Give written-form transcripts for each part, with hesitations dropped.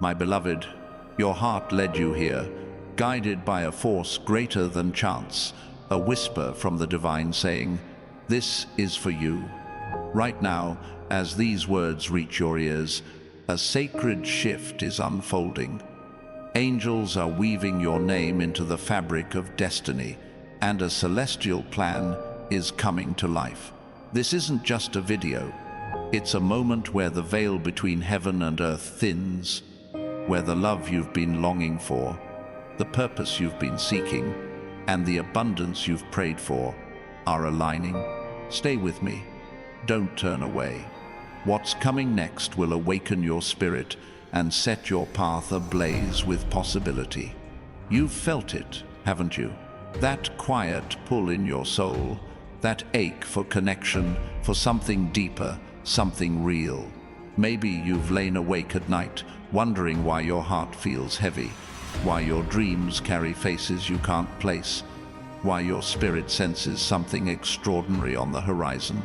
My beloved, your heart led you here, guided by a force greater than chance, a whisper from the divine saying, "This is for you." Right now, as these words reach your ears, a sacred shift is unfolding. Angels are weaving your name into the fabric of destiny, and a celestial plan is coming to life. This isn't just a video. It's a moment where the veil between heaven and earth thins, where the love you've been longing for, the purpose you've been seeking, and the abundance you've prayed for are aligning. Stay with me. Don't turn away. What's coming next will awaken your spirit and set your path ablaze with possibility. You've felt it, haven't you? That quiet pull in your soul, that ache for connection, for something deeper, something real. Maybe you've lain awake at night, wondering why your heart feels heavy, why your dreams carry faces you can't place, why your spirit senses something extraordinary on the horizon.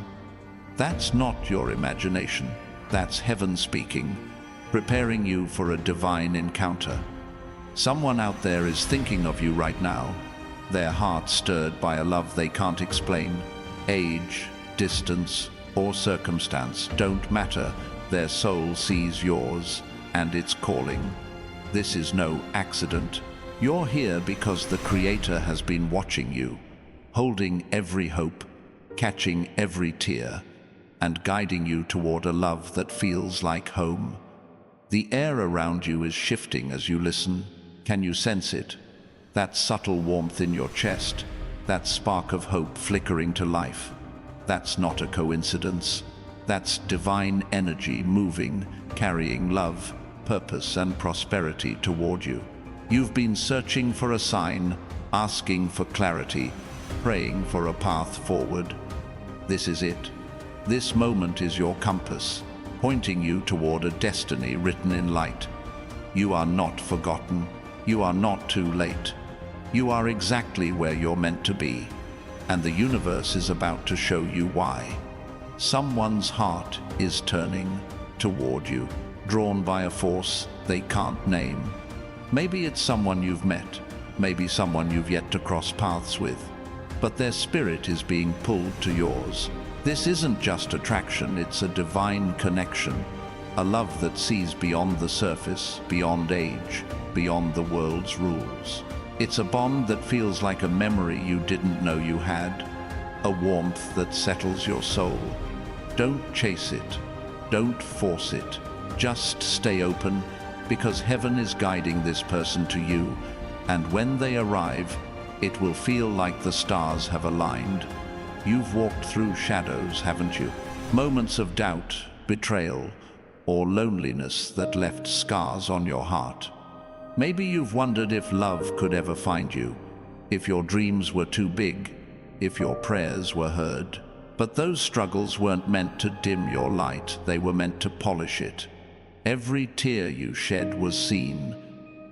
That's not your imagination. That's heaven speaking, preparing you for a divine encounter. Someone out there is thinking of you right now, their heart stirred by a love they can't explain. Age, distance, or circumstance don't matter. Their soul sees yours, and it's calling. This is no accident. You're here because the Creator has been watching you, holding every hope, catching every tear, and guiding you toward a love that feels like home. The air around you is shifting as you listen. Can you sense it? That subtle warmth in your chest, that spark of hope flickering to life. That's not a coincidence. That's divine energy moving, carrying love, purpose, and prosperity toward you. You've been searching for a sign, asking for clarity, praying for a path forward. This is it. This moment is your compass, pointing you toward a destiny written in light. You are not forgotten. You are not too late. You are exactly where you're meant to be, and the universe is about to show you why. Someone's heart is turning toward you, drawn by a force they can't name. Maybe it's someone you've met, maybe someone you've yet to cross paths with, but their spirit is being pulled to yours. This isn't just attraction, it's a divine connection, a love that sees beyond the surface, beyond age, beyond the world's rules. It's a bond that feels like a memory you didn't know you had, a warmth that settles your soul. Don't chase it, don't force it, just stay open, because heaven is guiding this person to you, and when they arrive, it will feel like the stars have aligned. You've walked through shadows, haven't you? Moments of doubt, betrayal, or loneliness that left scars on your heart. Maybe you've wondered if love could ever find you, if your dreams were too big, if your prayers were heard. But those struggles weren't meant to dim your light, they were meant to polish it. Every tear you shed was seen,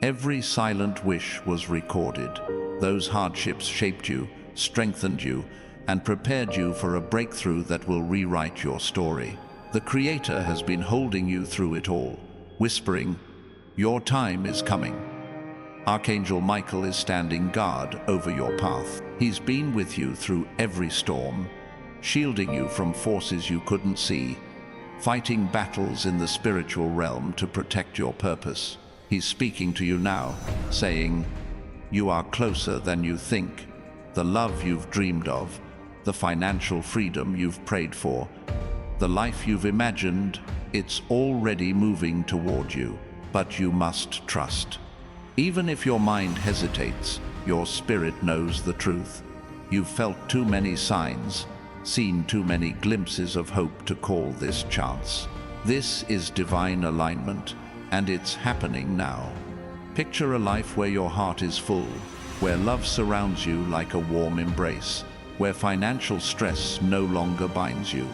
every silent wish was recorded. Those hardships shaped you, strengthened you, and prepared you for a breakthrough that will rewrite your story. The Creator has been holding you through it all, whispering, "Your time is coming." Archangel Michael is standing guard over your path. He's been with you through every storm, shielding you from forces you couldn't see, fighting battles in the spiritual realm to protect your purpose. He's speaking to you now, saying, "You are closer than you think. The love you've dreamed of, the financial freedom you've prayed for, the life you've imagined, it's already moving toward you, but you must trust. Even if your mind hesitates, your spirit knows the truth. You've felt too many signs, seen too many glimpses of hope to call this chance. This is divine alignment, and it's happening now. Picture a life where your heart is full, where love surrounds you like a warm embrace, where financial stress no longer binds you.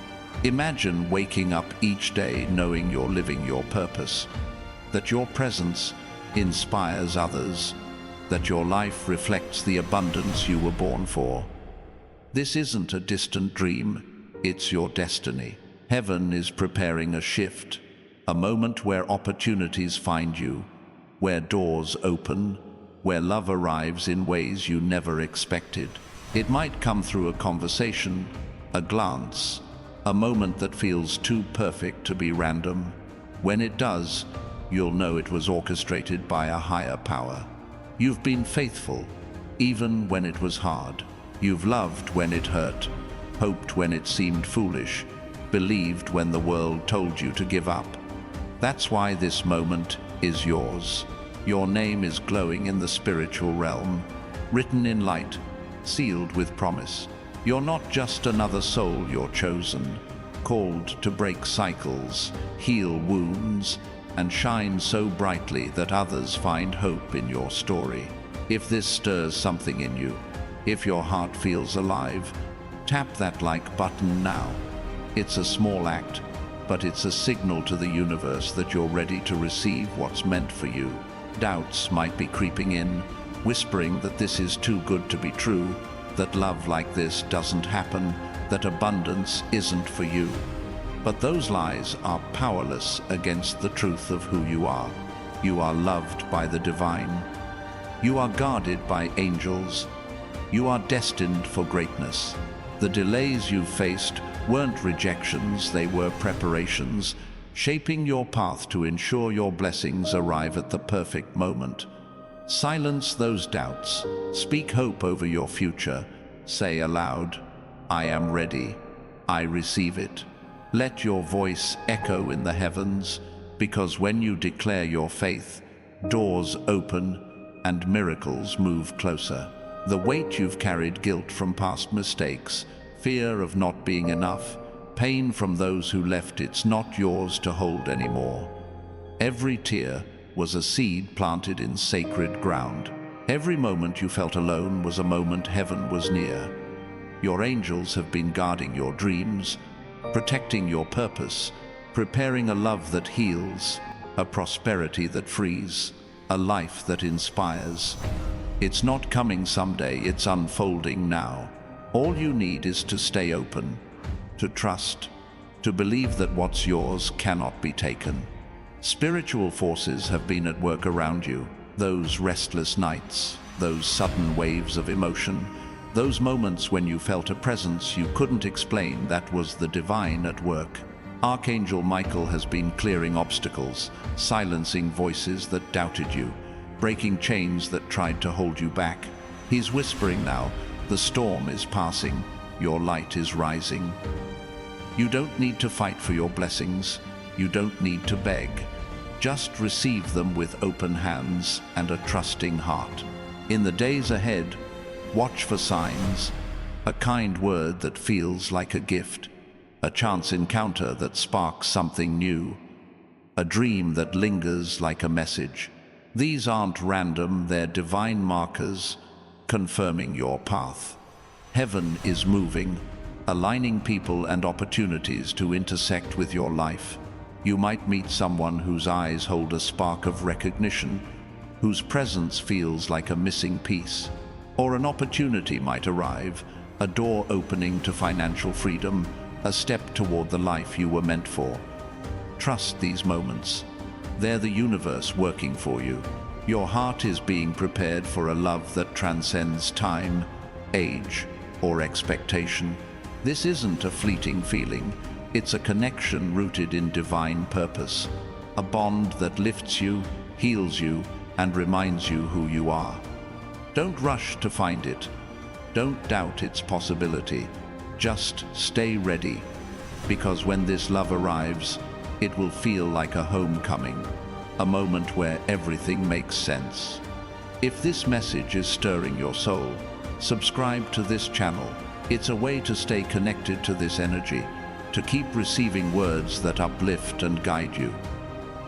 Imagine waking up each day knowing you're living your purpose, that your presence inspires others, that your life reflects the abundance you were born for. This isn't a distant dream, it's your destiny. Heaven is preparing a shift, a moment where opportunities find you, where doors open, where love arrives in ways you never expected. It might come through a conversation, a glance, a moment that feels too perfect to be random. When it does, you'll know it was orchestrated by a higher power. You've been faithful, even when it was hard. You've loved when it hurt, hoped when it seemed foolish, believed when the world told you to give up. That's why this moment is yours. Your name is glowing in the spiritual realm, written in light, sealed with promise. You're not just another soul, you're chosen, called to break cycles, heal wounds, and shine so brightly that others find hope in your story. If this stirs something in you, if your heart feels alive, tap that like button now. It's a small act, but it's a signal to the universe that you're ready to receive what's meant for you. Doubts might be creeping in, whispering that this is too good to be true, that love like this doesn't happen, that abundance isn't for you. But those lies are powerless against the truth of who you are. You are loved by the divine. You are guarded by angels. You are destined for greatness. The delays you've faced weren't rejections, they were preparations, shaping your path to ensure your blessings arrive at the perfect moment. Silence those doubts. Speak hope over your future. Say aloud, I am ready. I receive it. Let your voice echo in the heavens, because when you declare your faith, doors open and miracles move closer. The weight you've carried, guilt from past mistakes, fear of not being enough, pain from those who left, it's not yours to hold anymore. Every tear was a seed planted in sacred ground. Every moment you felt alone was a moment heaven was near. Your angels have been guarding your dreams, protecting your purpose, preparing a love that heals, a prosperity that frees, a life that inspires. It's not coming someday, it's unfolding now. All you need is to stay open, to trust, to believe that what's yours cannot be taken. Spiritual forces have been at work around you. Those restless nights, those sudden waves of emotion, those moments when you felt a presence you couldn't explain, that was the divine at work. Archangel Michael has been clearing obstacles, silencing voices that doubted you, breaking chains that tried to hold you back. He's whispering now, the storm is passing, your light is rising. You don't need to fight for your blessings, you don't need to beg. Just receive them with open hands and a trusting heart. In the days ahead, watch for signs, a kind word that feels like a gift, a chance encounter that sparks something new, a dream that lingers like a message. These aren't random, they're divine markers, confirming your path. Heaven is moving, aligning people and opportunities to intersect with your life. You might meet someone whose eyes hold a spark of recognition, whose presence feels like a missing piece. Or an opportunity might arrive, a door opening to financial freedom, a step toward the life you were meant for. Trust these moments. They're the universe working for you. Your heart is being prepared for a love that transcends time, age, or expectation. This isn't a fleeting feeling. It's a connection rooted in divine purpose, a bond that lifts you, heals you, and reminds you who you are. Don't rush to find it. Don't doubt its possibility. Just stay ready, because when this love arrives, it will feel like a homecoming, a moment where everything makes sense. If this message is stirring your soul, subscribe to this channel. It's a way to stay connected to this energy, to keep receiving words that uplift and guide you.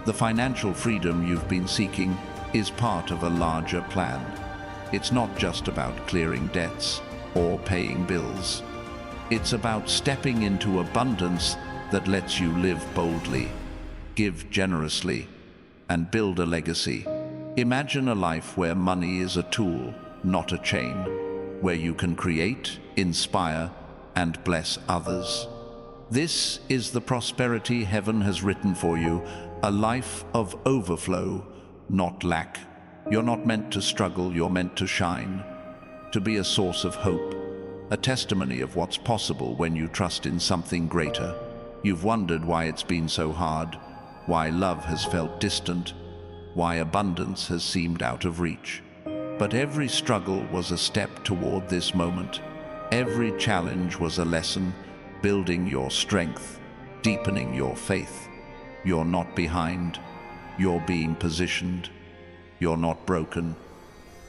The financial freedom you've been seeking is part of a larger plan. It's not just about clearing debts or paying bills. It's about stepping into abundance that lets you live boldly, give generously, and build a legacy. Imagine a life where money is a tool, not a chain, where you can create, inspire, and bless others. This is the prosperity heaven has written for you, a life of overflow, not lack. You're not meant to struggle, you're meant to shine, to be a source of hope, a testimony of what's possible when you trust in something greater. You've wondered why it's been so hard, why love has felt distant, why abundance has seemed out of reach. But every struggle was a step toward this moment. Every challenge was a lesson, building your strength, deepening your faith. You're not behind, you're being positioned. You're not broken,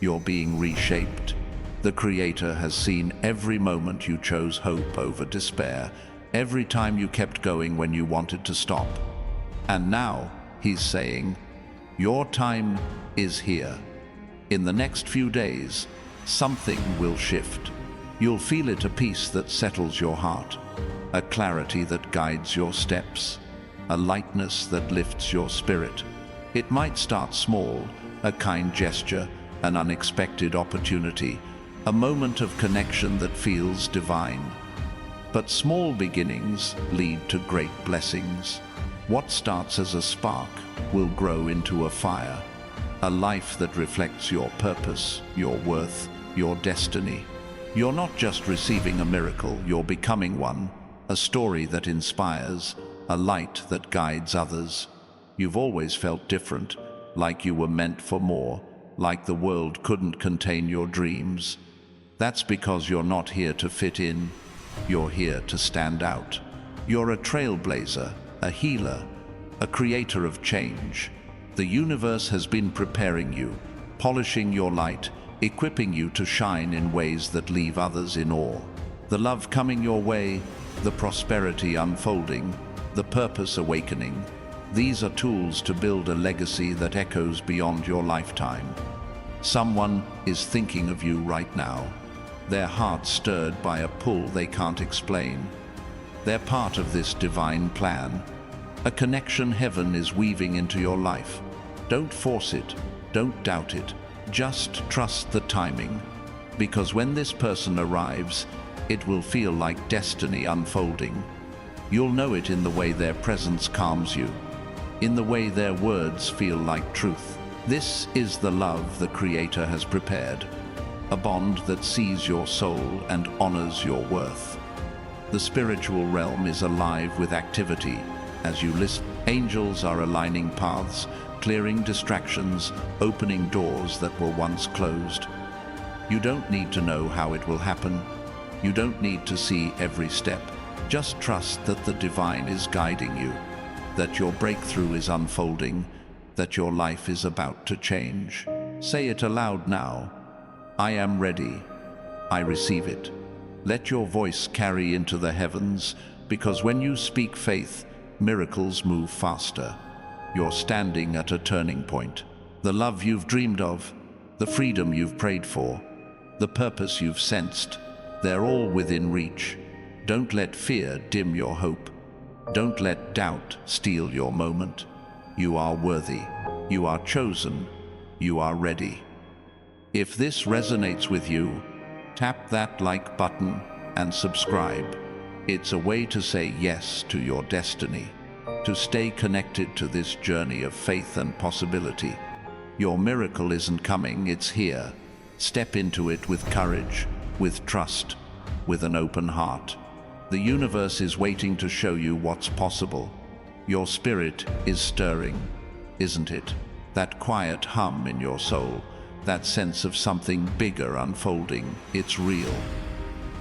you're being reshaped. The Creator has seen every moment you chose hope over despair, every time you kept going when you wanted to stop. And now, He's saying, your time is here. In the next few days, something will shift. You'll feel it, a peace that settles your heart, a clarity that guides your steps, a lightness that lifts your spirit. It might start small, a kind gesture, an unexpected opportunity, a moment of connection that feels divine. But small beginnings lead to great blessings. What starts as a spark will grow into a fire, a life that reflects your purpose, your worth, your destiny. You're not just receiving a miracle, you're becoming one, a story that inspires, a light that guides others. You've always felt different, like you were meant for more, like the world couldn't contain your dreams. That's because you're not here to fit in, you're here to stand out. You're a trailblazer, a healer, a creator of change. The universe has been preparing you, polishing your light, equipping you to shine in ways that leave others in awe. The love coming your way, the prosperity unfolding, the purpose awakening. These are tools to build a legacy that echoes beyond your lifetime. Someone is thinking of you right now, their heart stirred by a pull they can't explain. They're part of this divine plan, a connection heaven is weaving into your life. Don't force it, don't doubt it, just trust the timing, because when this person arrives, it will feel like destiny unfolding. You'll know it in the way their presence calms you, in the way their words feel like truth. This is the love the Creator has prepared, a bond that sees your soul and honors your worth. The spiritual realm is alive with activity. As you listen, angels are aligning paths, clearing distractions, opening doors that were once closed. You don't need to know how it will happen. You don't need to see every step. Just trust that the divine is guiding you, that your breakthrough is unfolding, that your life is about to change. Say it aloud now. I am ready. I receive it. Let your voice carry into the heavens, because when you speak faith, miracles move faster. You're standing at a turning point. The love you've dreamed of, the freedom you've prayed for, the purpose you've sensed, they're all within reach. Don't let fear dim your hope. Don't let doubt steal your moment. You are worthy. You are chosen. You are ready. If this resonates with you, tap that like button and subscribe. It's a way to say yes to your destiny, to stay connected to this journey of faith and possibility. Your miracle isn't coming, it's here. Step into it with courage, with trust, with an open heart. The universe is waiting to show you what's possible. Your spirit is stirring, isn't it? That quiet hum in your soul, that sense of something bigger unfolding, it's real.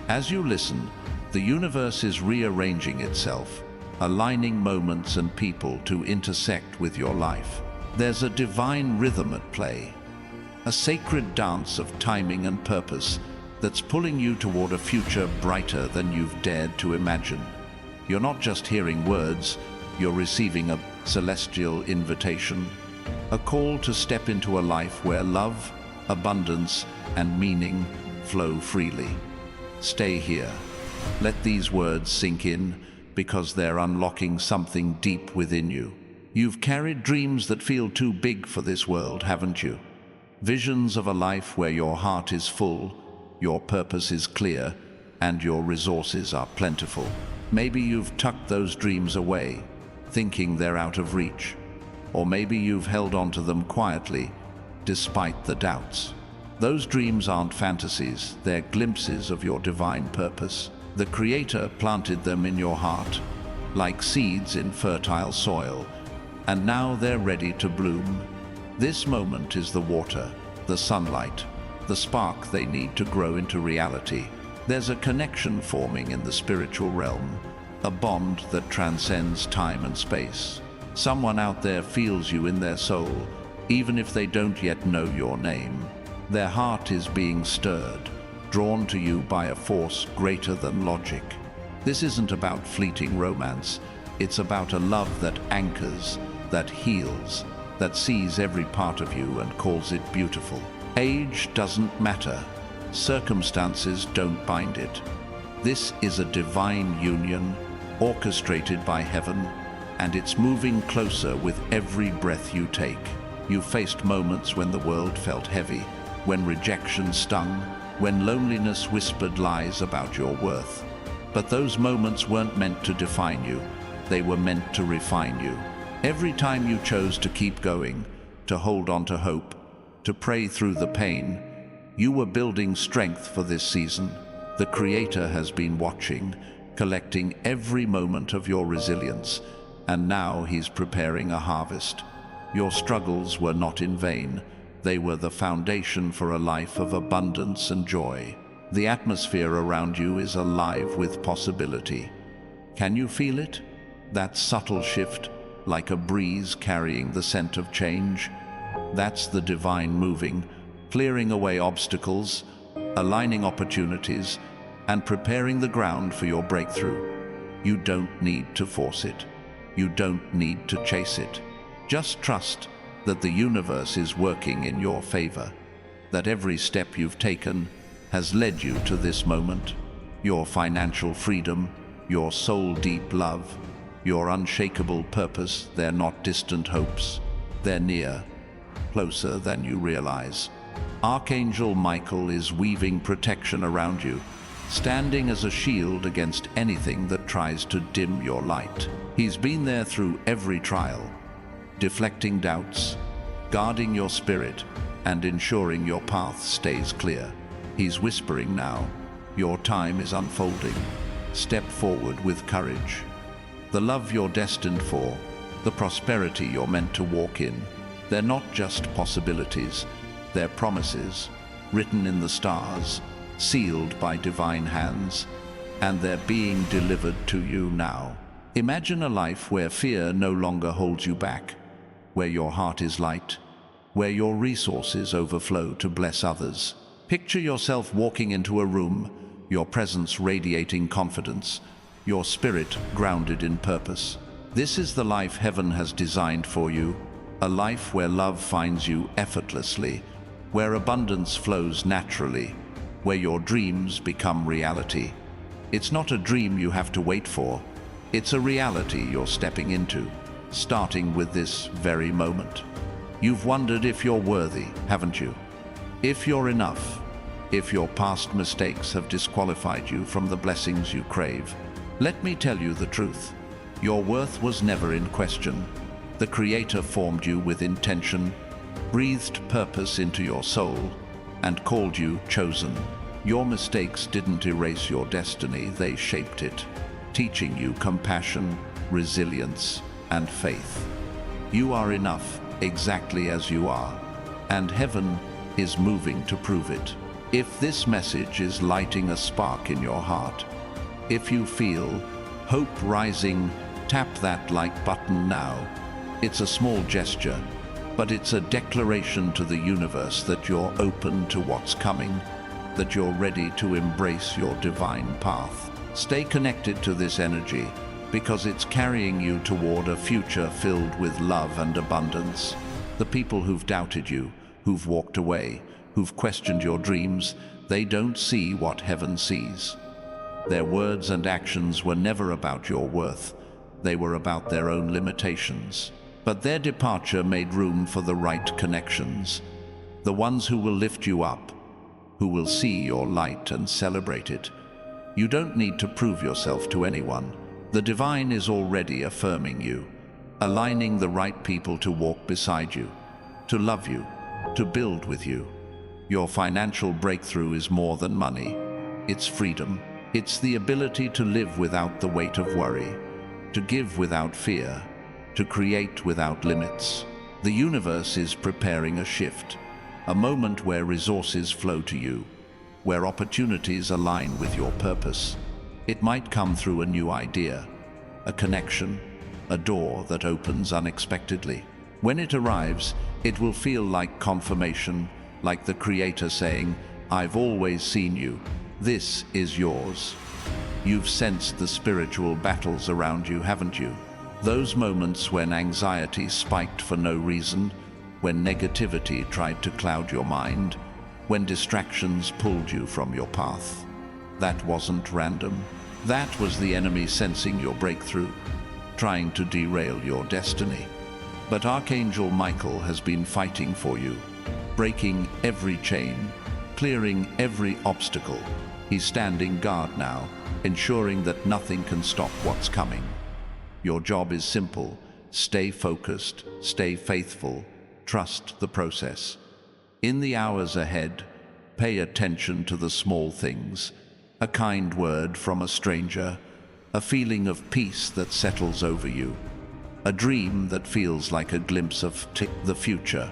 As you listen, the universe is rearranging itself, aligning moments and people to intersect with your life. There's a divine rhythm at play, a sacred dance of timing and purpose that's pulling you toward a future brighter than you've dared to imagine. You're not just hearing words, you're receiving a celestial invitation, a call to step into a life where love, abundance, and meaning flow freely. Stay here. Let these words sink in, because they're unlocking something deep within you. You've carried dreams that feel too big for this world, haven't you? Visions of a life where your heart is full, your purpose is clear, and your resources are plentiful. Maybe you've tucked those dreams away, thinking they're out of reach. Or maybe you've held onto them quietly, despite the doubts. Those dreams aren't fantasies, they're glimpses of your divine purpose. The Creator planted them in your heart, like seeds in fertile soil, and now they're ready to bloom. This moment is the water, the sunlight, the spark they need to grow into reality. There's a connection forming in the spiritual realm, a bond that transcends time and space. Someone out there feels you in their soul, even if they don't yet know your name. Their heart is being stirred, drawn to you by a force greater than logic. This isn't about fleeting romance. It's about a love that anchors, that heals, that sees every part of you and calls it beautiful. Age doesn't matter. Circumstances don't bind it. This is a divine union, orchestrated by heaven, and it's moving closer with every breath you take. You faced moments when the world felt heavy, when rejection stung, when loneliness whispered lies about your worth. But those moments weren't meant to define you. They were meant to refine you. Every time you chose to keep going, to hold on to hope, to pray through the pain, you were building strength for this season. The Creator has been watching, collecting every moment of your resilience, and now He's preparing a harvest. Your struggles were not in vain. They were the foundation for a life of abundance and joy. The atmosphere around you is alive with possibility. Can you feel it? That subtle shift, like a breeze carrying the scent of change? That's the divine moving, clearing away obstacles, aligning opportunities, and preparing the ground for your breakthrough. You don't need to force it. You don't need to chase it. Just trust that the universe is working in your favor, that every step you've taken has led you to this moment. Your financial freedom, your soul-deep love, your unshakable purpose, they're not distant hopes. They're near, closer than you realize. Archangel Michael is weaving protection around you, standing as a shield against anything that tries to dim your light. He's been there through every trial, deflecting doubts, guarding your spirit, and ensuring your path stays clear. He's whispering now, your time is unfolding. Step forward with courage. The love you're destined for, the prosperity you're meant to walk in, they're not just possibilities, they're promises, written in the stars, sealed by divine hands, and they're being delivered to you now. Imagine a life where fear no longer holds you back, where your heart is light, where your resources overflow to bless others. Picture yourself walking into a room, your presence radiating confidence, your spirit grounded in purpose. This is the life heaven has designed for you, a life where love finds you effortlessly, where abundance flows naturally, where your dreams become reality. It's not a dream you have to wait for. It's a reality you're stepping into, starting with this very moment. You've wondered if you're worthy, haven't you? If you're enough, if your past mistakes have disqualified you from the blessings you crave. Let me tell you the truth. Your worth was never in question. The Creator formed you with intention, breathed purpose into your soul, and called you chosen. Your mistakes didn't erase your destiny, they shaped it, teaching you compassion, resilience, and faith. You are enough exactly as you are, and heaven is moving to prove it. If this message is lighting a spark in your heart, if you feel hope rising, tap that like button now. It's a small gesture, but it's a declaration to the universe that you're open to what's coming, that you're ready to embrace your divine path. Stay connected to this energy, because it's carrying you toward a future filled with love and abundance. The people who've doubted you, who've walked away, who've questioned your dreams, they don't see what heaven sees. Their words and actions were never about your worth. They were about their own limitations. But their departure made room for the right connections, the ones who will lift you up, who will see your light and celebrate it. You don't need to prove yourself to anyone. The divine is already affirming you, aligning the right people to walk beside you, to love you, to build with you. Your financial breakthrough is more than money. It's freedom. It's the ability to live without the weight of worry, to give without fear, to create without limits. The universe is preparing a shift, a moment where resources flow to you, where opportunities align with your purpose. It might come through a new idea, a connection, a door that opens unexpectedly. When it arrives, it will feel like confirmation, like the Creator saying, "I've always seen you. This is yours." You've sensed the spiritual battles around you, haven't you? Those moments when anxiety spiked for no reason, when negativity tried to cloud your mind, when distractions pulled you from your path. That wasn't random. That was the enemy sensing your breakthrough, trying to derail your destiny. But Archangel Michael has been fighting for you, breaking every chain, clearing every obstacle. He's standing guard now, ensuring that nothing can stop what's coming. Your job is simple. Stay focused, stay faithful, trust the process. In the hours ahead, pay attention to the small things. A kind word from a stranger, a feeling of peace that settles over you, a dream that feels like a glimpse of the future.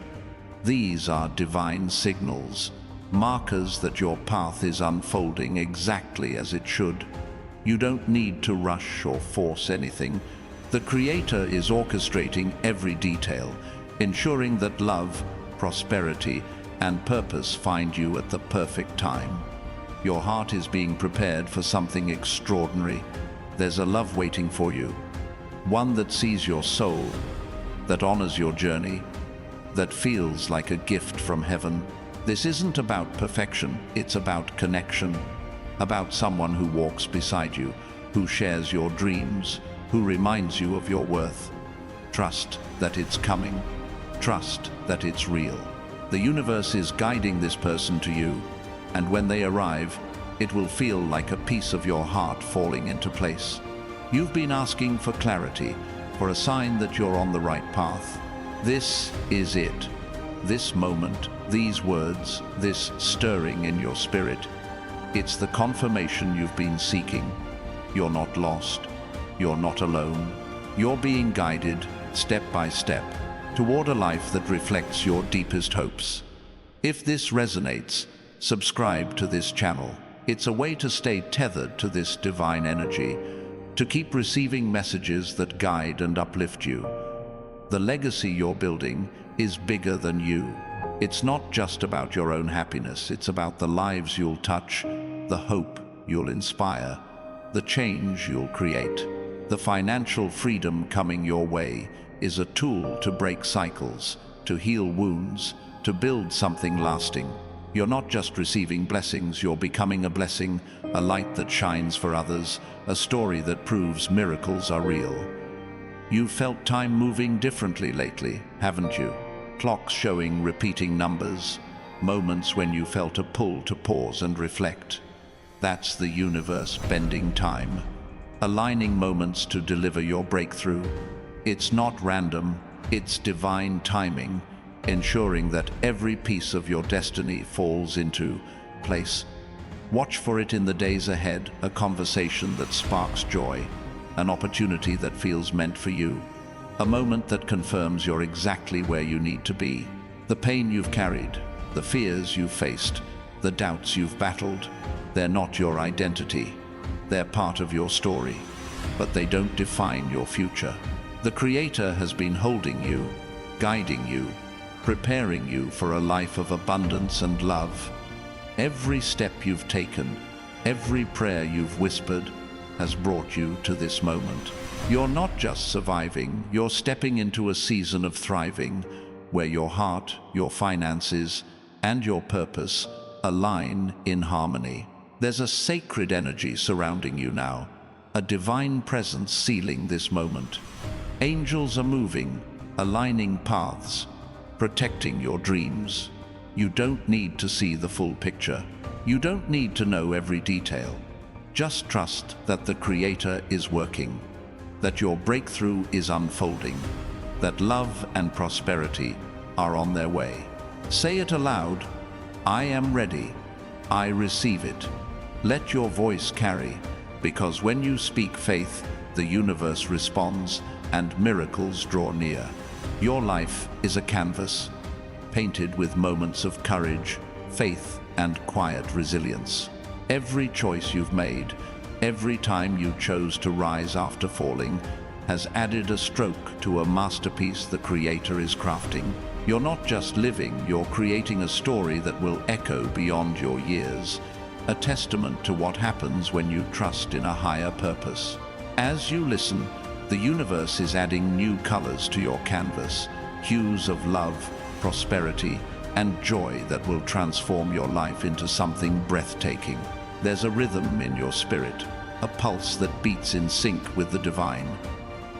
These are divine signals, markers that your path is unfolding exactly as it should. You don't need to rush or force anything. The Creator is orchestrating every detail, ensuring that love, prosperity, and purpose find you at the perfect time. Your heart is being prepared for something extraordinary. There's a love waiting for you, one that sees your soul, that honors your journey, that feels like a gift from heaven. This isn't about perfection, it's about connection, about someone who walks beside you, who shares your dreams, who reminds you of your worth. Trust that it's coming. Trust that it's real. The universe is guiding this person to you, and when they arrive, it will feel like a piece of your heart falling into place. You've been asking for clarity, for a sign that you're on the right path. This is it. This moment, these words, this stirring in your spirit. It's the confirmation you've been seeking. You're not lost. You're not alone. You're being guided, step by step, toward a life that reflects your deepest hopes. If this resonates, subscribe to this channel. It's a way to stay tethered to this divine energy, to keep receiving messages that guide and uplift you. The legacy you're building is bigger than you. It's not just about your own happiness, it's about the lives you'll touch, the hope you'll inspire, the change you'll create. The financial freedom coming your way is a tool to break cycles, to heal wounds, to build something lasting. You're not just receiving blessings, you're becoming a blessing, a light that shines for others, a story that proves miracles are real. You've felt time moving differently lately, haven't you? Clocks showing repeating numbers, moments when you felt a pull to pause and reflect. That's the universe bending time, aligning moments to deliver your breakthrough. It's not random, it's divine timing, ensuring that every piece of your destiny falls into place. Watch for it in the days ahead, a conversation that sparks joy, an opportunity that feels meant for you, a moment that confirms you're exactly where you need to be. The pain you've carried, the fears you've faced, the doubts you've battled, they're not your identity. They're part of your story, but they don't define your future. The Creator has been holding you, guiding you, preparing you for a life of abundance and love. Every step you've taken, every prayer you've whispered, has brought you to this moment. You're not just surviving, you're stepping into a season of thriving, where your heart, your finances, and your purpose align in harmony. There's a sacred energy surrounding you now, a divine presence sealing this moment. Angels are moving, aligning paths, protecting your dreams. You don't need to see the full picture. You don't need to know every detail. Just trust that the Creator is working, that your breakthrough is unfolding, that love and prosperity are on their way. Say it aloud, I am ready, I receive it. Let your voice carry, because when you speak faith, the universe responds and miracles draw near. Your life is a canvas, painted with moments of courage, faith, and quiet resilience. Every choice you've made, every time you chose to rise after falling, has added a stroke to a masterpiece the Creator is crafting. You're not just living, you're creating a story that will echo beyond your years, a testament to what happens when you trust in a higher purpose. As you listen, the universe is adding new colors to your canvas, hues of love, prosperity, and joy that will transform your life into something breathtaking. There's a rhythm in your spirit, a pulse that beats in sync with the divine.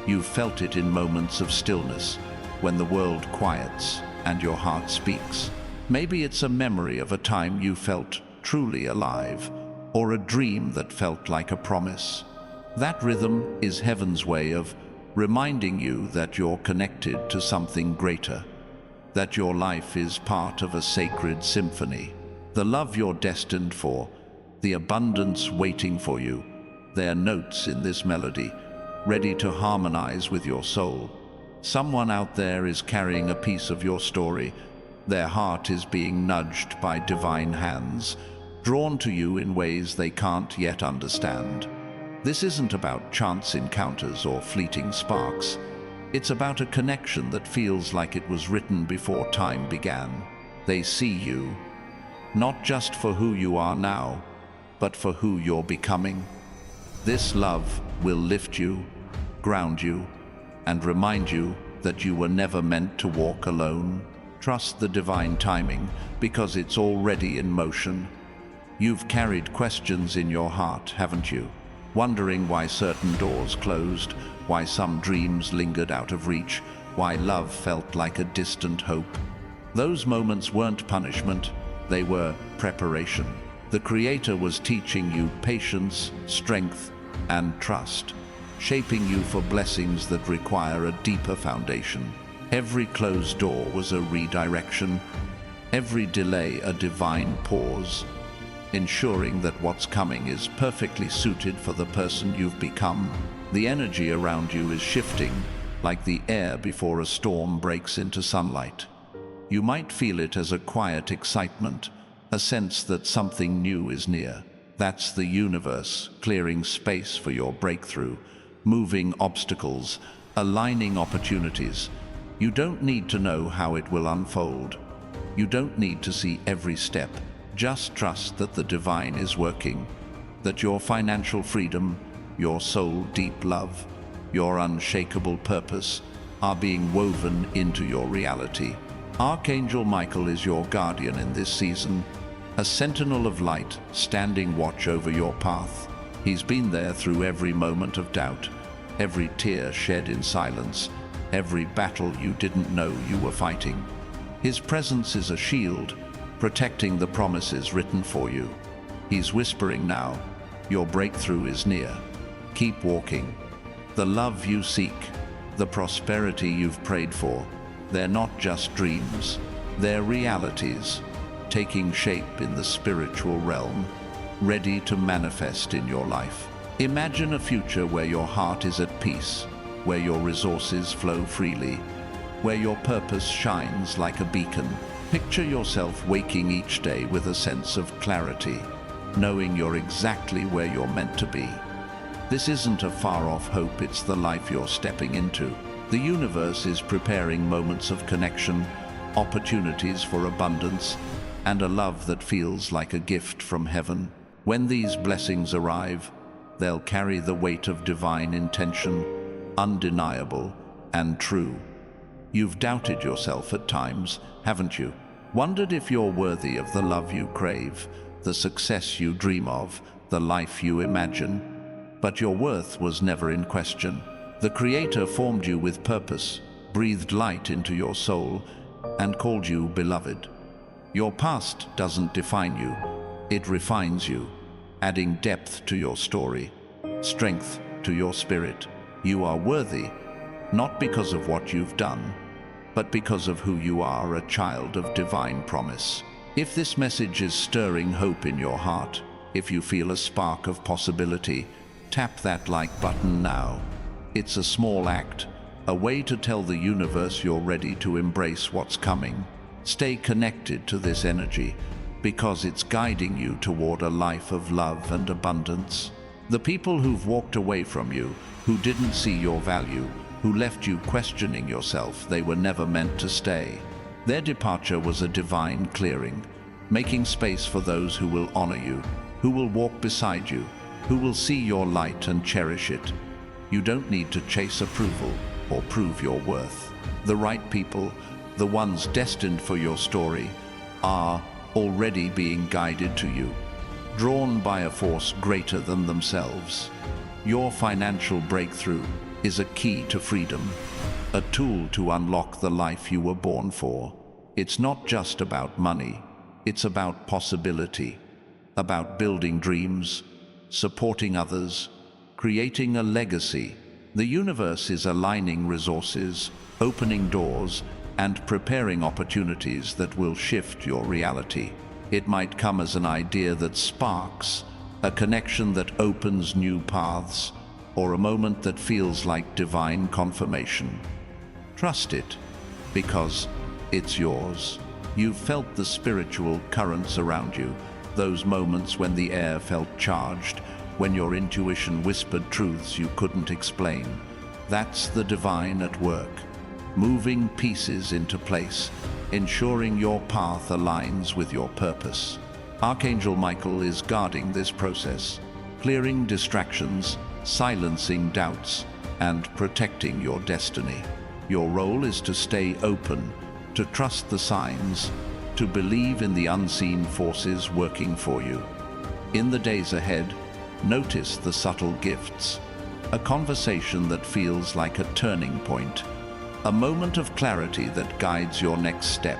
You've felt it in moments of stillness, when the world quiets and your heart speaks. Maybe it's a memory of a time you felt truly alive, or a dream that felt like a promise. That rhythm is heaven's way of reminding you that you're connected to something greater, that your life is part of a sacred symphony. The love you're destined for, the abundance waiting for you, they're notes in this melody, ready to harmonize with your soul. Someone out there is carrying a piece of your story. Their heart is being nudged by divine hands, drawn to you in ways they can't yet understand. This isn't about chance encounters or fleeting sparks. It's about a connection that feels like it was written before time began. They see you, not just for who you are now, but for who you're becoming. This love will lift you, ground you, and remind you that you were never meant to walk alone. Trust the divine timing, because it's already in motion. You've carried questions in your heart, haven't you? Wondering why certain doors closed, why some dreams lingered out of reach, why love felt like a distant hope. Those moments weren't punishment, they were preparation. The Creator was teaching you patience, strength, and trust, shaping you for blessings that require a deeper foundation. Every closed door was a redirection, every delay a divine pause, ensuring that what's coming is perfectly suited for the person you've become. The energy around you is shifting, like the air before a storm breaks into sunlight. You might feel it as a quiet excitement, a sense that something new is near. That's the universe clearing space for your breakthrough, moving obstacles, aligning opportunities. You don't need to know how it will unfold. You don't need to see every step. Just trust that the divine is working, that your financial freedom, your soul-deep love, your unshakable purpose are being woven into your reality. Archangel Michael is your guardian in this season, a sentinel of light standing watch over your path. He's been there through every moment of doubt, every tear shed in silence, every battle you didn't know you were fighting. His presence is a shield, protecting the promises written for you. He's whispering now, your breakthrough is near. Keep walking. The love you seek, the prosperity you've prayed for, they're not just dreams, they're realities, taking shape in the spiritual realm, ready to manifest in your life. Imagine a future where your heart is at peace, where your resources flow freely, where your purpose shines like a beacon. Picture yourself waking each day with a sense of clarity, knowing you're exactly where you're meant to be. This isn't a far-off hope, it's the life you're stepping into. The universe is preparing moments of connection, opportunities for abundance, and a love that feels like a gift from heaven. When these blessings arrive, they'll carry the weight of divine intention, undeniable and true. You've doubted yourself at times, haven't you? Wondered if you're worthy of the love you crave, the success you dream of, the life you imagine. But your worth was never in question. The Creator formed you with purpose, breathed light into your soul, and called you beloved. Your past doesn't define you, it refines you. adding depth to your story, strength to your spirit. You are worthy, not because of what you've done, but because of who you are, a child of divine promise. If this message is stirring hope in your heart, if you feel a spark of possibility, tap that like button now. It's a small act, a way to tell the universe you're ready to embrace what's coming. Stay connected to this energy, because it's guiding you toward a life of love and abundance. The people who've walked away from you, who didn't see your value, who left you questioning yourself, they were never meant to stay. Their departure was a divine clearing, making space for those who will honor you, who will walk beside you, who will see your light and cherish it. You don't need to chase approval or prove your worth. The right people, the ones destined for your story, are already being guided to you, drawn by a force greater than themselves. Your financial breakthrough is a key to freedom, a tool to unlock the life you were born for. It's not just about money, it's about possibility, about building dreams, supporting others, creating a legacy. The universe is aligning resources, opening doors, and preparing opportunities that will shift your reality. It might come as an idea that sparks, a connection that opens new paths, or a moment that feels like divine confirmation. Trust it, because it's yours. You've felt the spiritual currents around you, those moments when the air felt charged, when your intuition whispered truths you couldn't explain. That's the divine at work, moving pieces into place, ensuring your path aligns with your purpose. Archangel Michael is guarding this process, clearing distractions, silencing doubts, and protecting your destiny. Your role is to stay open, to trust the signs, to believe in the unseen forces working for you. In the days ahead, notice the subtle gifts, a conversation that feels like a turning point, a moment of clarity that guides your next step,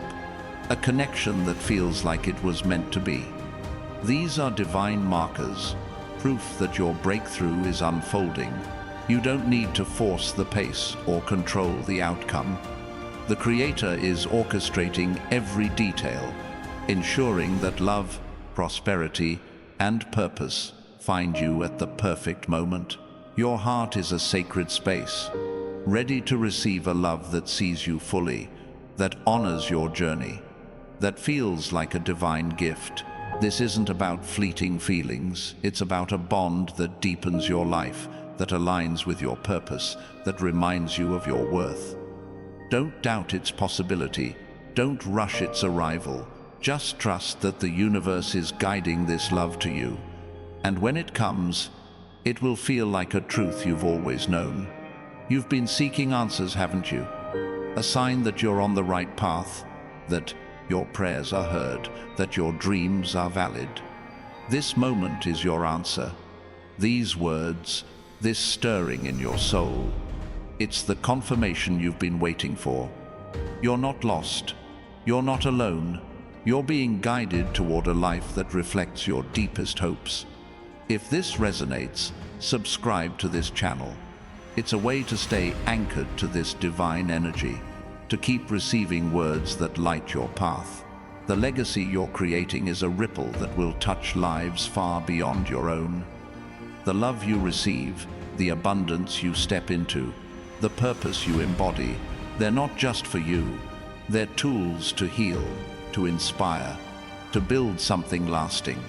a connection that feels like it was meant to be. These are divine markers, proof that your breakthrough is unfolding. You don't need to force the pace or control the outcome. The Creator is orchestrating every detail, ensuring that love, prosperity, and purpose find you at the perfect moment. Your heart is a sacred space, ready to receive a love that sees you fully, that honors your journey, that feels like a divine gift. This isn't about fleeting feelings, it's about a bond that deepens your life, that aligns with your purpose, that reminds you of your worth. Don't doubt its possibility, don't rush its arrival. Just trust that the universe is guiding this love to you. And when it comes, it will feel like a truth you've always known. You've been seeking answers, haven't you? A sign that you're on the right path, that your prayers are heard, that your dreams are valid. This moment is your answer. These words, this stirring in your soul. It's the confirmation you've been waiting for. You're not lost. You're not alone. You're being guided toward a life that reflects your deepest hopes. If this resonates, subscribe to this channel. It's a way to stay anchored to this divine energy, to keep receiving words that light your path. The legacy you're creating is a ripple that will touch lives far beyond your own. The love you receive, the abundance you step into, the purpose you embody, they're not just for you. They're tools to heal, to inspire, to build something lasting.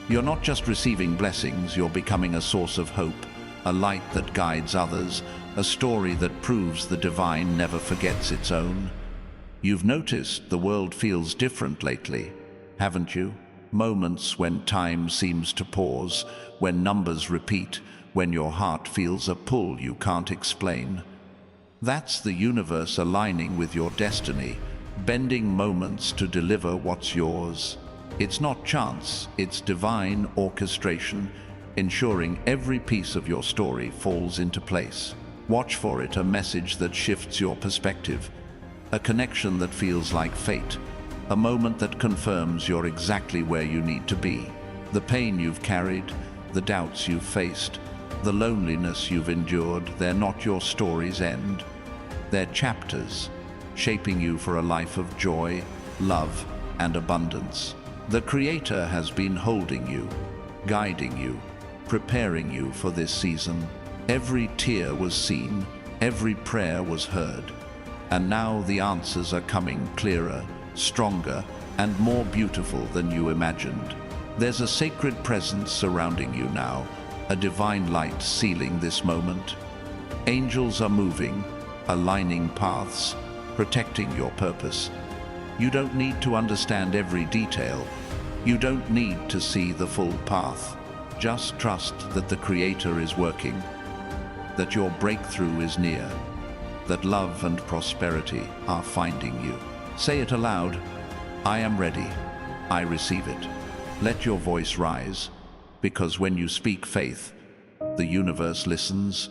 You're not just receiving blessings, you're becoming a source of hope, a light that guides others, a story that proves the divine never forgets its own. You've noticed the world feels different lately, haven't you? Moments when time seems to pause, when numbers repeat, when your heart feels a pull you can't explain. That's the universe aligning with your destiny, bending moments to deliver what's yours. It's not chance, it's divine orchestration, ensuring every piece of your story falls into place. Watch for it, a message that shifts your perspective, a connection that feels like fate, a moment that confirms you're exactly where you need to be. The pain you've carried, the doubts you've faced, the loneliness you've endured, they're not your story's end. They're chapters, shaping you for a life of joy, love, and abundance. The Creator has been holding you, guiding you, preparing you for this season. Every tear was seen, every prayer was heard, and now the answers are coming clearer, stronger, and more beautiful than you imagined. There's a sacred presence surrounding you now, a divine light sealing this moment. Angels are moving, aligning paths, protecting your purpose. You don't need to understand every detail. You don't need to see the full path. Just trust that the Creator is working, that your breakthrough is near, that love and prosperity are finding you. Say it aloud, I am ready, I receive it. Let your voice rise, because when you speak faith, the universe listens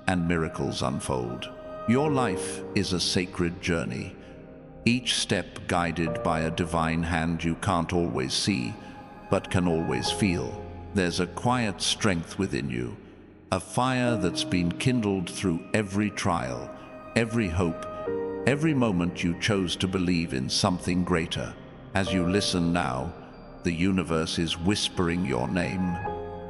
and miracles unfold. Your life is a sacred journey, each step guided by a divine hand you can't always see, but can always feel. There's a quiet strength within you, a fire that's been kindled through every trial, every hope, every moment you chose to believe in something greater. As you listen now, the universe is whispering your name,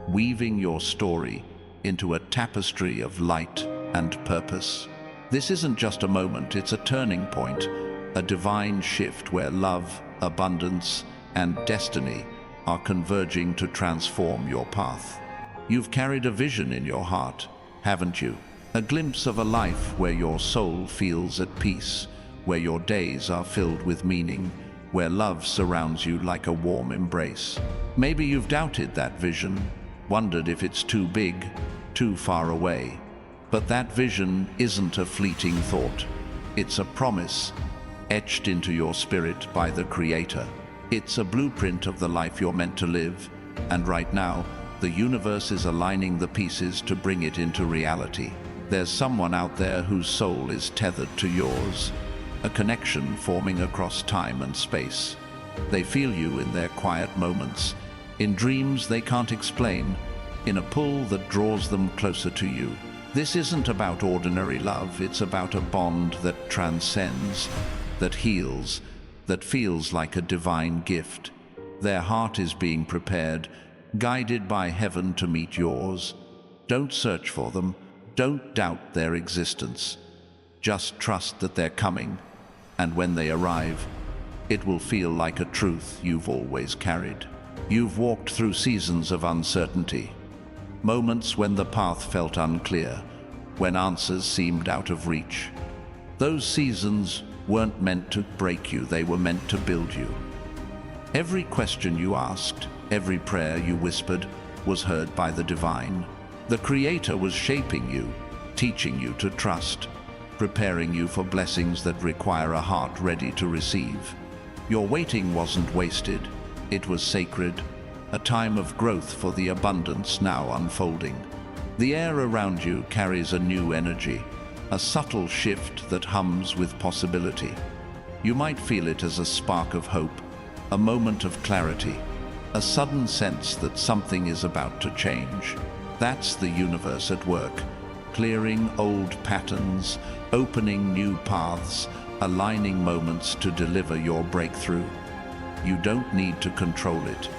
weaving your story into a tapestry of light and purpose. This isn't just a moment, it's a turning point, a divine shift where love, abundance, and destiny are converging to transform your path. You've carried a vision in your heart, haven't you? A glimpse of a life where your soul feels at peace, where your days are filled with meaning, where love surrounds you like a warm embrace. Maybe you've doubted that vision, wondered if it's too big, too far away. But that vision isn't a fleeting thought. It's a promise, etched into your spirit by the Creator. It's a blueprint of the life you're meant to live, and right now, the universe is aligning the pieces to bring it into reality. There's someone out there whose soul is tethered to yours, a connection forming across time and space. They feel you in their quiet moments, in dreams they can't explain, in a pull that draws them closer to you. This isn't about ordinary love, it's about a bond that transcends, that heals, that feels like a divine gift. Their heart is being prepared, guided by heaven to meet yours. Don't search for them, don't doubt their existence. Just trust that they're coming, and when they arrive, it will feel like a truth you've always carried. You've walked through seasons of uncertainty, moments when the path felt unclear, when answers seemed out of reach. Those seasons weren't meant to break you, they were meant to build you. Every question you asked, every prayer you whispered, was heard by the divine. The Creator was shaping you, teaching you to trust, preparing you for blessings that require a heart ready to receive. Your waiting wasn't wasted, it was sacred, a time of growth for the abundance now unfolding. The air around you carries a new energy, a subtle shift that hums with possibility. You might feel it as a spark of hope, a moment of clarity, a sudden sense that something is about to change. That's the universe at work, clearing old patterns, opening new paths, aligning moments to deliver your breakthrough. You don't need to control it.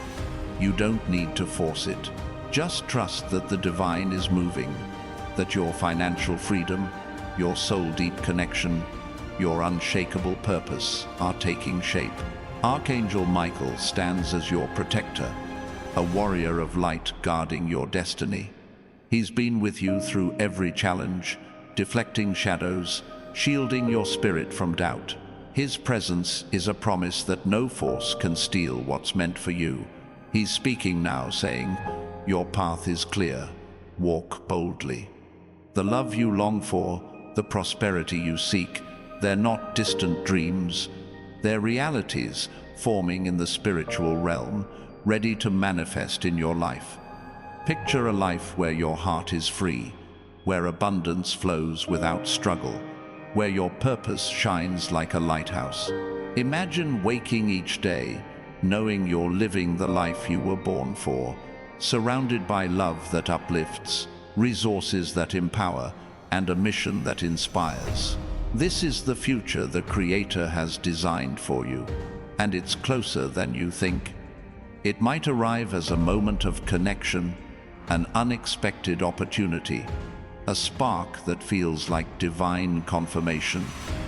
You don't need to force it. Just trust that the divine is moving, that your financial freedom, your soul-deep connection, your unshakable purpose are taking shape. Archangel Michael stands as your protector, a warrior of light guarding your destiny. He's been with you through every challenge, deflecting shadows, shielding your spirit from doubt. His presence is a promise that no force can steal what's meant for you. He's speaking now, saying, your path is clear, walk boldly. The love you long for, the prosperity you seek, they're not distant dreams, they're realities forming in the spiritual realm, ready to manifest in your life. Picture a life where your heart is free, where abundance flows without struggle, where your purpose shines like a lighthouse. Imagine waking each day, knowing you're living the life you were born for, surrounded by love that uplifts, resources that empower, and a mission that inspires. This is the future the Creator has designed for you, and it's closer than you think. It might arrive as a moment of connection, an unexpected opportunity, a spark that feels like divine confirmation.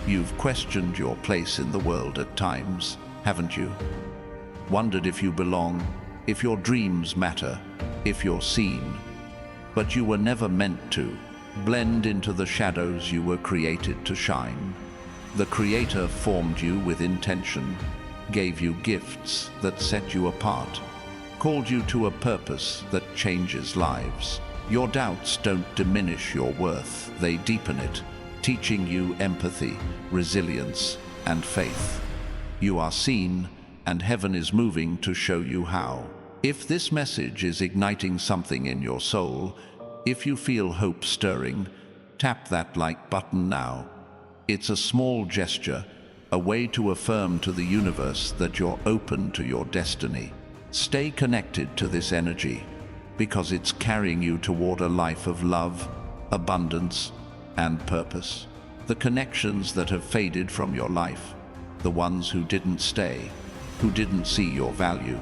You've questioned your place in the world at times, haven't you? Wondered if you belong, if your dreams matter, if you're seen. But you were never meant to blend into the shadows you were created to shine. The Creator formed you with intention, gave you gifts that set you apart, called you to a purpose that changes lives. Your doubts don't diminish your worth, they deepen it, teaching you empathy, resilience, and faith. You are seen, and heaven is moving to show you how. If this message is igniting something in your soul, if you feel hope stirring, tap that like button now. It's a small gesture, a way to affirm to the universe that you're open to your destiny. Stay connected to this energy, because it's carrying you toward a life of love, abundance, and purpose. The connections that have faded from your life, the ones who didn't stay, who didn't see your value,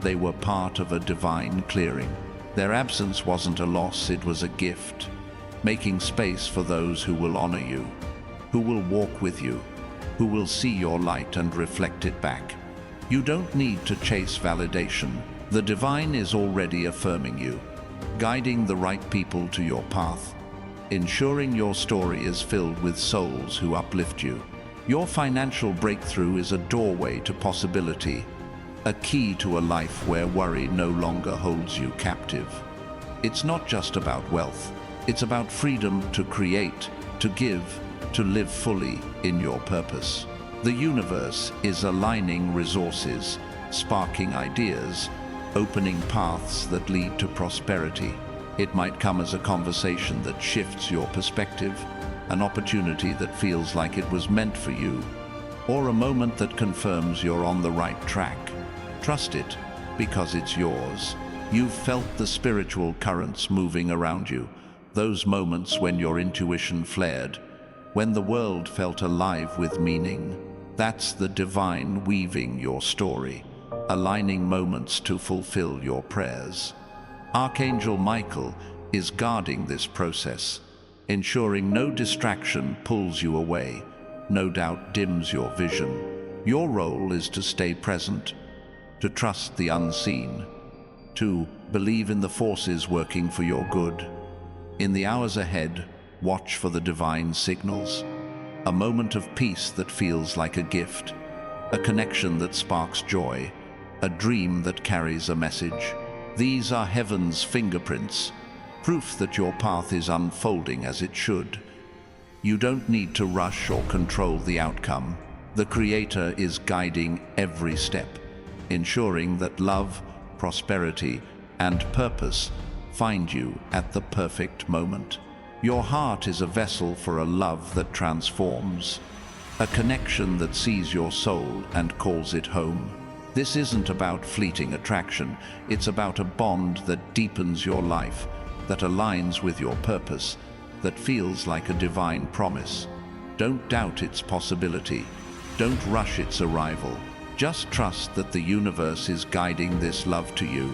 they were part of a divine clearing. Their absence wasn't a loss, it was a gift, making space for those who will honor you, who will walk with you, who will see your light and reflect it back. You don't need to chase validation. The divine is already affirming you, guiding the right people to your path, ensuring your story is filled with souls who uplift you. Your financial breakthrough is a doorway to possibility, a key to a life where worry no longer holds you captive. It's not just about wealth, it's about freedom to create, to give, to live fully in your purpose. The universe is aligning resources, sparking ideas, opening paths that lead to prosperity. It might come as a conversation that shifts your perspective, an opportunity that feels like it was meant for you, or a moment that confirms you're on the right track. Trust it, because it's yours. You've felt the spiritual currents moving around you, those moments when your intuition flared, when the world felt alive with meaning. That's the divine weaving your story, aligning moments to fulfill your prayers. Archangel Michael is guarding this process, ensuring no distraction pulls you away, no doubt dims your vision. Your role is to stay present, to trust the unseen, to believe in the forces working for your good. In the hours ahead, watch for the divine signals, a moment of peace that feels like a gift, a connection that sparks joy, a dream that carries a message. These are heaven's fingerprints, proof that your path is unfolding as it should. You don't need to rush or control the outcome. The Creator is guiding every step, ensuring that love, prosperity, and purpose find you at the perfect moment. Your heart is a vessel for a love that transforms, a connection that sees your soul and calls it home. This isn't about fleeting attraction, it's about a bond that deepens your life, that aligns with your purpose, that feels like a divine promise. Don't doubt its possibility. Don't rush its arrival. Just trust that the universe is guiding this love to you,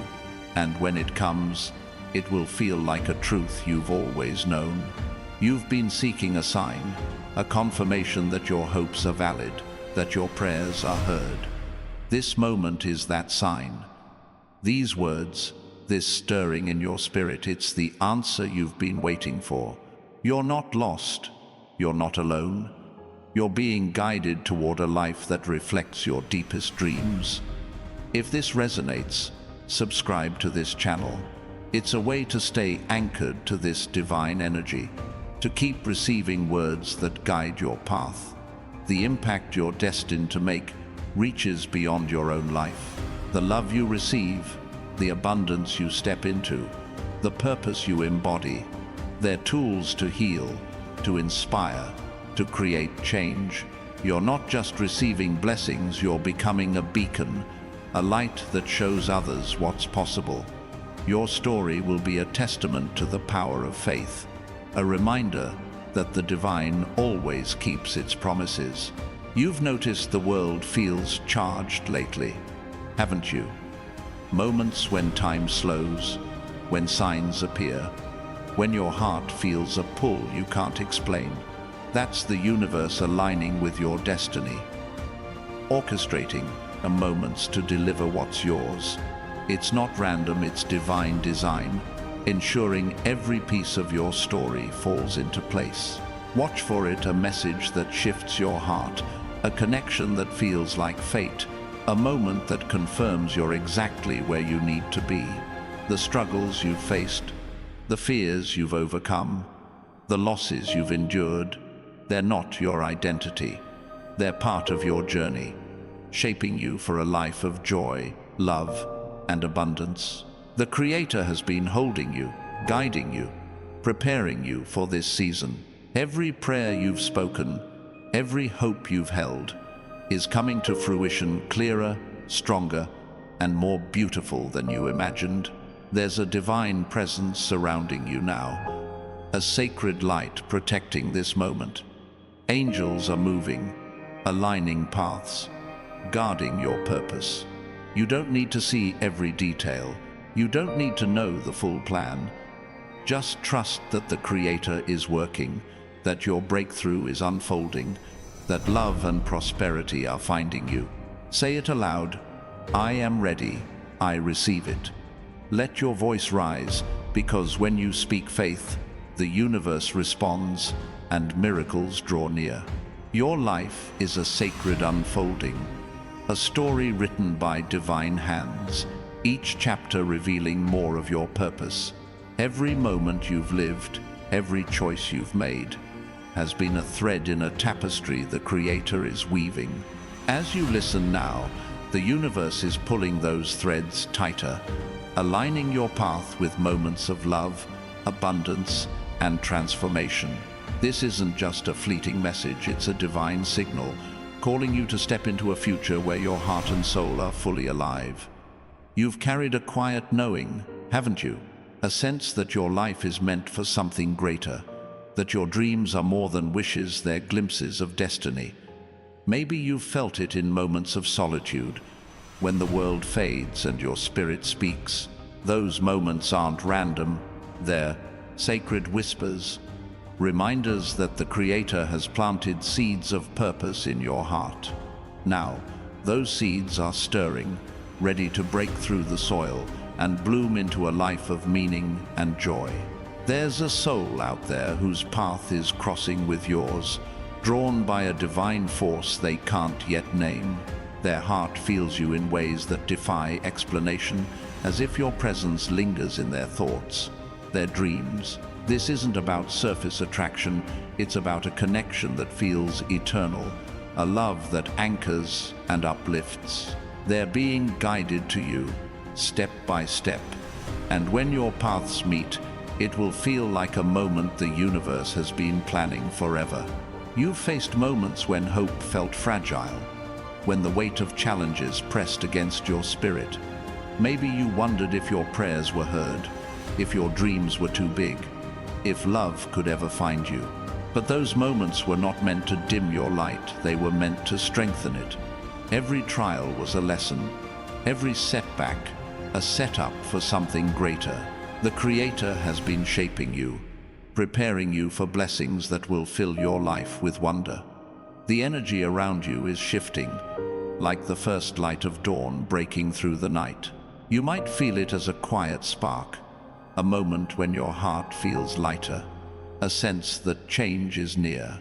and when it comes, it will feel like a truth you've always known. You've been seeking a sign, a confirmation that your hopes are valid, that your prayers are heard. This moment is that sign. These words, this stirring in your spirit, it's the answer you've been waiting for. You're not lost. You're not alone. You're being guided toward a life that reflects your deepest dreams. If this resonates, subscribe to this channel. It's a way to stay anchored to this divine energy, to keep receiving words that guide your path. The impact you're destined to make reaches beyond your own life. The love you receive, the abundance you step into, the purpose you embody, they're tools to heal, to inspire, to create change. You're not just receiving blessings, you're becoming a beacon, a light that shows others what's possible. your story will be a testament to the power of faith, a reminder that the divine always keeps its promises. You've noticed the world feels charged lately, haven't you? Moments when time slows, when signs appear, when your heart feels a pull you can't explain. That's the universe aligning with your destiny, orchestrating a moments to deliver what's yours. It's not random, it's divine design, ensuring every piece of your story falls into place. Watch for it, a message that shifts your heart, a connection that feels like fate, a moment that confirms you're exactly where you need to be. The struggles you've faced, the fears you've overcome, the losses you've endured, they're not your identity. They're part of your journey, shaping you for a life of joy, love, and abundance. The Creator has been holding you, guiding you, preparing you for this season. Every prayer you've spoken, every hope you've held, is coming to fruition clearer, stronger, and more beautiful than you imagined. There's a divine presence surrounding you now, a sacred light protecting this moment. Angels are moving, aligning paths, guarding your purpose. You don't need to see every detail. You don't need to know the full plan. Just trust that the Creator is working, that your breakthrough is unfolding, that love and prosperity are finding you. Say it aloud, I am ready, I receive it. Let your voice rise, because when you speak faith, the universe responds and miracles draw near. Your life is a sacred unfolding, a story written by divine hands, each chapter revealing more of your purpose. Every moment you've lived, every choice you've made, has been a thread in a tapestry the Creator is weaving. As you listen now, the universe is pulling those threads tighter, aligning your path with moments of love, abundance, and transformation. This isn't just a fleeting message, it's a divine signal, calling you to step into a future where your heart and soul are fully alive. You've carried a quiet knowing, haven't you? A sense that your life is meant for something greater, that your dreams are more than wishes, they're glimpses of destiny. Maybe you've felt it in moments of solitude, when the world fades and your spirit speaks. Those moments aren't random, they're sacred whispers, reminders that the Creator has planted seeds of purpose in your heart. Now, those seeds are stirring, ready to break through the soil and bloom into a life of meaning and joy. There's a soul out there whose path is crossing with yours, drawn by a divine force they can't yet name. Their heart feels you in ways that defy explanation, as if your presence lingers in their thoughts, their dreams. This isn't about surface attraction, it's about a connection that feels eternal, a love that anchors and uplifts. They're being guided to you, step by step, and when your paths meet, it will feel like a moment the universe has been planning forever. You've faced moments when hope felt fragile, when the weight of challenges pressed against your spirit. Maybe you wondered if your prayers were heard, if your dreams were too big, if love could ever find you. But those moments were not meant to dim your light, they were meant to strengthen it. Every trial was a lesson, every setback a setup for something greater. The Creator has been shaping you, preparing you for blessings that will fill your life with wonder. The energy around you is shifting, like the first light of dawn breaking through the night. You might feel it as a quiet spark, a moment when your heart feels lighter, a sense that change is near.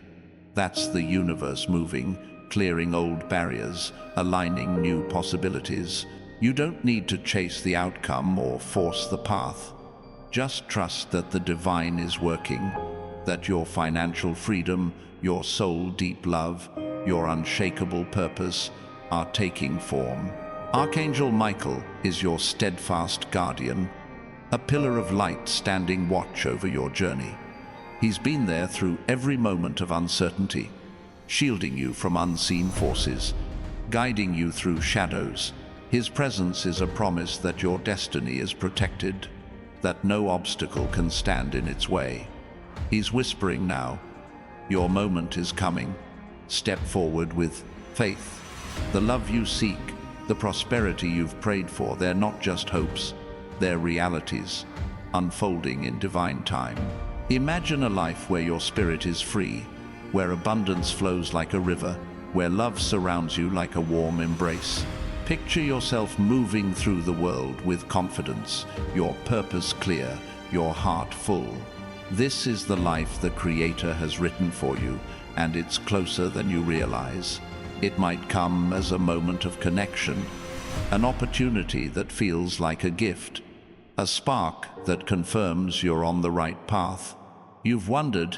That's the universe moving, clearing old barriers, aligning new possibilities. You don't need to chase the outcome or force the path. Just trust that the divine is working, that your financial freedom, your soul-deep love, your unshakable purpose are taking form. Archangel Michael is your steadfast guardian, a pillar of light standing watch over your journey. He's been there through every moment of uncertainty, shielding you from unseen forces, guiding you through shadows. His presence is a promise that your destiny is protected, that no obstacle can stand in its way. He's whispering now, your moment is coming. Step forward with faith. The love you seek, the prosperity you've prayed for, they're not just hopes, they're realities, unfolding in divine time. Imagine a life where your spirit is free, where abundance flows like a river, where love surrounds you like a warm embrace. Picture yourself moving through the world with confidence, your purpose clear, your heart full. This is the life the Creator has written for you, and it's closer than you realize. It might come as a moment of connection, an opportunity that feels like a gift, a spark that confirms you're on the right path. You've wondered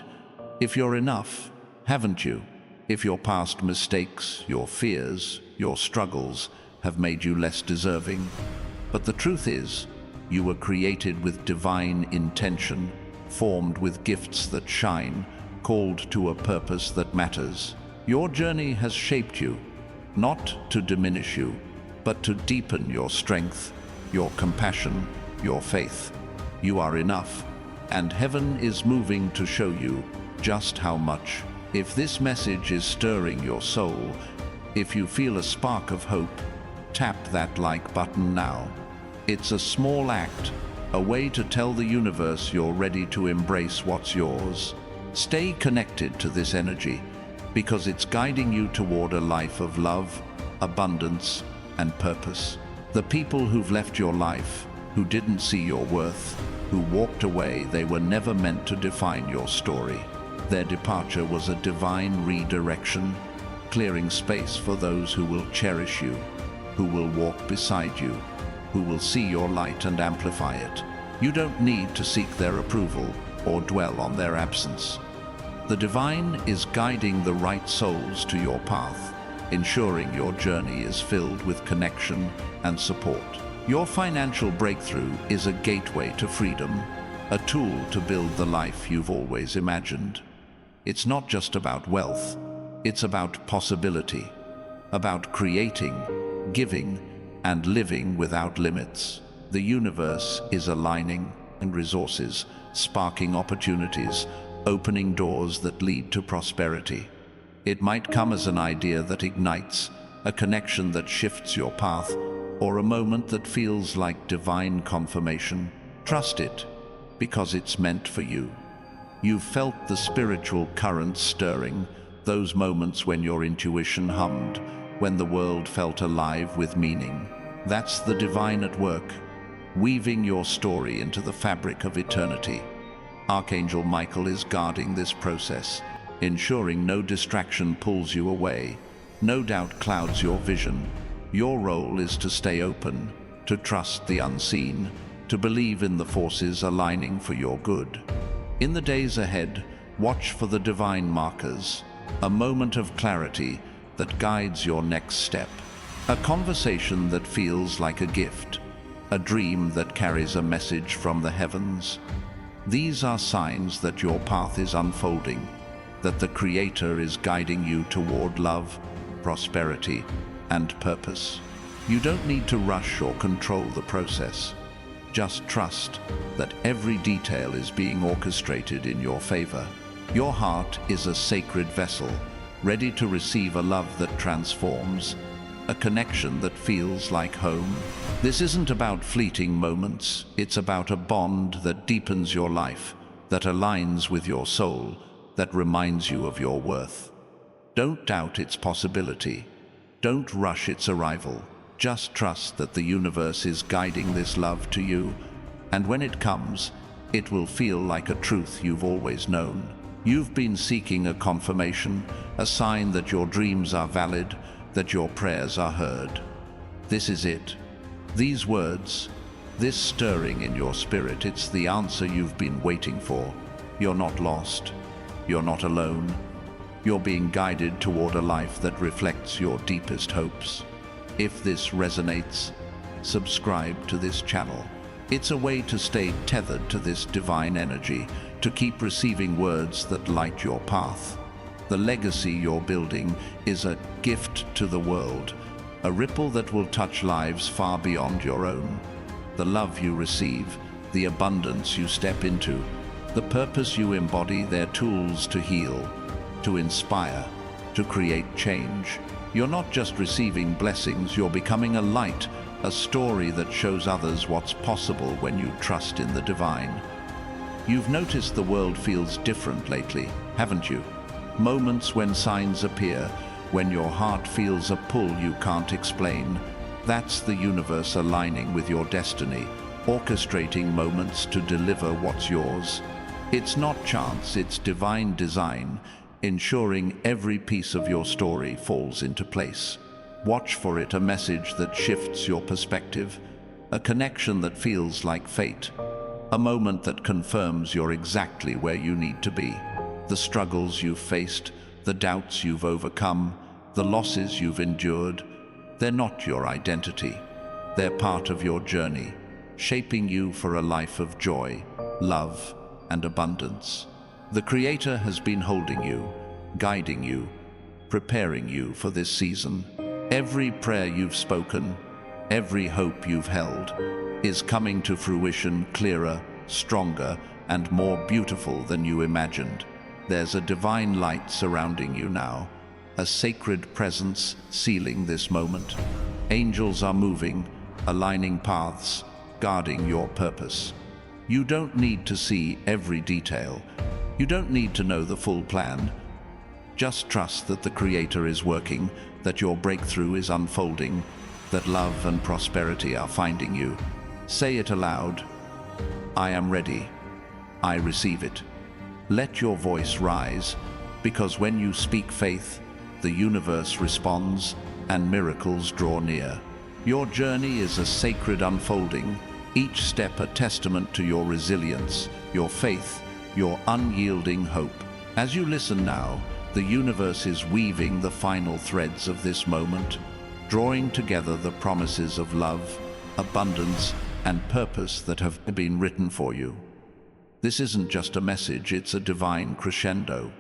if you're enough, haven't you? If your past mistakes, your fears, your struggles have made you less deserving. But the truth is, you were created with divine intention, formed with gifts that shine, called to a purpose that matters. Your journey has shaped you, not to diminish you, but to deepen your strength, your compassion, your faith. You are enough, and heaven is moving to show you just how much. If this message is stirring your soul, if you feel a spark of hope, tap that like button now. It's a small act, a way to tell the universe you're ready to embrace what's yours. Stay connected to this energy, because it's guiding you toward a life of love, abundance, and purpose. The people who've left your life, who didn't see your worth, who walked away, they were never meant to define your story. Their departure was a divine redirection, clearing space for those who will cherish you, who will walk beside you, who will see your light and amplify it. You don't need to seek their approval or dwell on their absence. The divine is guiding the right souls to your path, ensuring your journey is filled with connection and support. Your financial breakthrough is a gateway to freedom, a tool to build the life you've always imagined. It's not just about wealth, it's about possibility, about creating, giving, and living without limits. The universe is aligning and resources, sparking opportunities, opening doors that lead to prosperity. It might come as an idea that ignites, a connection that shifts your path, or a moment that feels like divine confirmation. Trust it, because it's meant for you. You've felt the spiritual currents stirring, those moments when your intuition hummed, when the world felt alive with meaning. That's the divine at work, weaving your story into the fabric of eternity. Archangel Michael is guarding this process, ensuring no distraction pulls you away, no doubt clouds your vision. Your role is to stay open, to trust the unseen, to believe in the forces aligning for your good. In the days ahead, watch for the divine markers, a moment of clarity that guides your next step, a conversation that feels like a gift, a dream that carries a message from the heavens. These are signs that your path is unfolding, that the Creator is guiding you toward love, prosperity, and purpose. You don't need to rush or control the process. Just trust that every detail is being orchestrated in your favor. Your heart is a sacred vessel, ready to receive a love that transforms, a connection that feels like home. This isn't about fleeting moments, it's about a bond that deepens your life, that aligns with your soul, that reminds you of your worth. Don't doubt its possibility. Don't rush its arrival. Just trust that the universe is guiding this love to you, and when it comes, it will feel like a truth you've always known. You've been seeking a confirmation, a sign that your dreams are valid, that your prayers are heard. This is it. These words, this stirring in your spirit, it's the answer you've been waiting for. You're not lost. You're not alone. You're being guided toward a life that reflects your deepest hopes. If this resonates, subscribe to this channel. It's a way to stay tethered to this divine energy, to keep receiving words that light your path. The legacy you're building is a gift to the world, a ripple that will touch lives far beyond your own. The love you receive, the abundance you step into, the purpose you embody. They're tools to heal, to inspire, to create change. You're not just receiving blessings, you're becoming a light, a story that shows others what's possible when you trust in the divine. You've noticed the world feels different lately, haven't you? Moments when signs appear, when your heart feels a pull you can't explain. That's the universe aligning with your destiny, orchestrating moments to deliver what's yours. It's not chance, it's divine design, ensuring every piece of your story falls into place. Watch for it, a message that shifts your perspective, a connection that feels like fate, a moment that confirms you're exactly where you need to be. The struggles you've faced, the doubts you've overcome, the losses you've endured, they're not your identity. They're part of your journey, shaping you for a life of joy, love, and abundance. The Creator has been holding you, guiding you, preparing you for this season. Every prayer you've spoken, every hope you've held, is coming to fruition clearer, stronger, and more beautiful than you imagined. There's a divine light surrounding you now, a sacred presence sealing this moment. Angels are moving, aligning paths, guarding your purpose. You don't need to see every detail. You don't need to know the full plan. Just trust that the Creator is working, that your breakthrough is unfolding, that love and prosperity are finding you. Say it aloud. I am ready. I receive it. Let your voice rise, because when you speak faith, the universe responds and miracles draw near. Your journey is a sacred unfolding, each step a testament to your resilience, your faith, your unyielding hope. As you listen now, the universe is weaving the final threads of this moment, drawing together the promises of love, abundance, and purpose that have been written for you. This isn't just a message, it's a divine crescendo,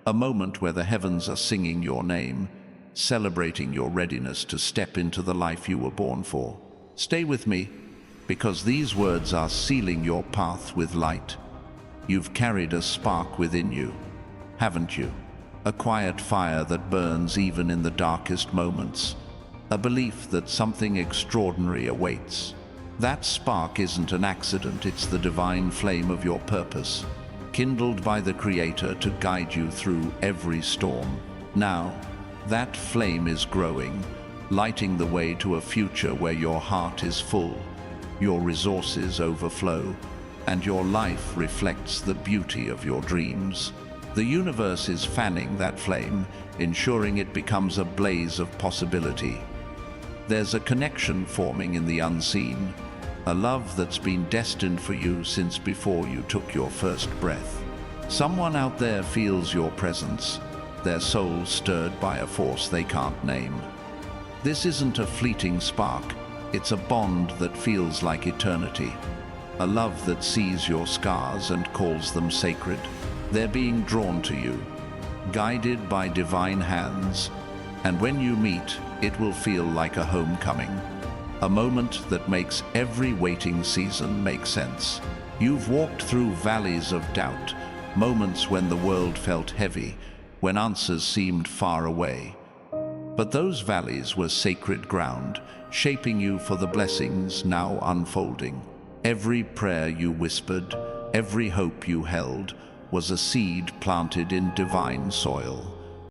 a moment where the heavens are singing your name, celebrating your readiness to step into the life you were born for. Stay with me, because these words are sealing your path with light. You've carried a spark within you, haven't you? A quiet fire that burns even in the darkest moments, a belief that something extraordinary awaits. That spark isn't an accident, it's the divine flame of your purpose, kindled by the Creator to guide you through every storm. Now, that flame is growing, lighting the way to a future where your heart is full, your resources overflow, and your life reflects the beauty of your dreams. The universe is fanning that flame, ensuring it becomes a blaze of possibility. There's a connection forming in the unseen, a love that's been destined for you since before you took your first breath. Someone out there feels your presence, their soul stirred by a force they can't name. This isn't a fleeting spark, it's a bond that feels like eternity, a love that sees your scars and calls them sacred. They're being drawn to you, guided by divine hands, and when you meet, it will feel like a homecoming, a moment that makes every waiting season make sense. You've walked through valleys of doubt, moments when the world felt heavy, when answers seemed far away. But those valleys were sacred ground, shaping you for the blessings now unfolding. Every prayer you whispered, every hope you held, was a seed planted in divine soil.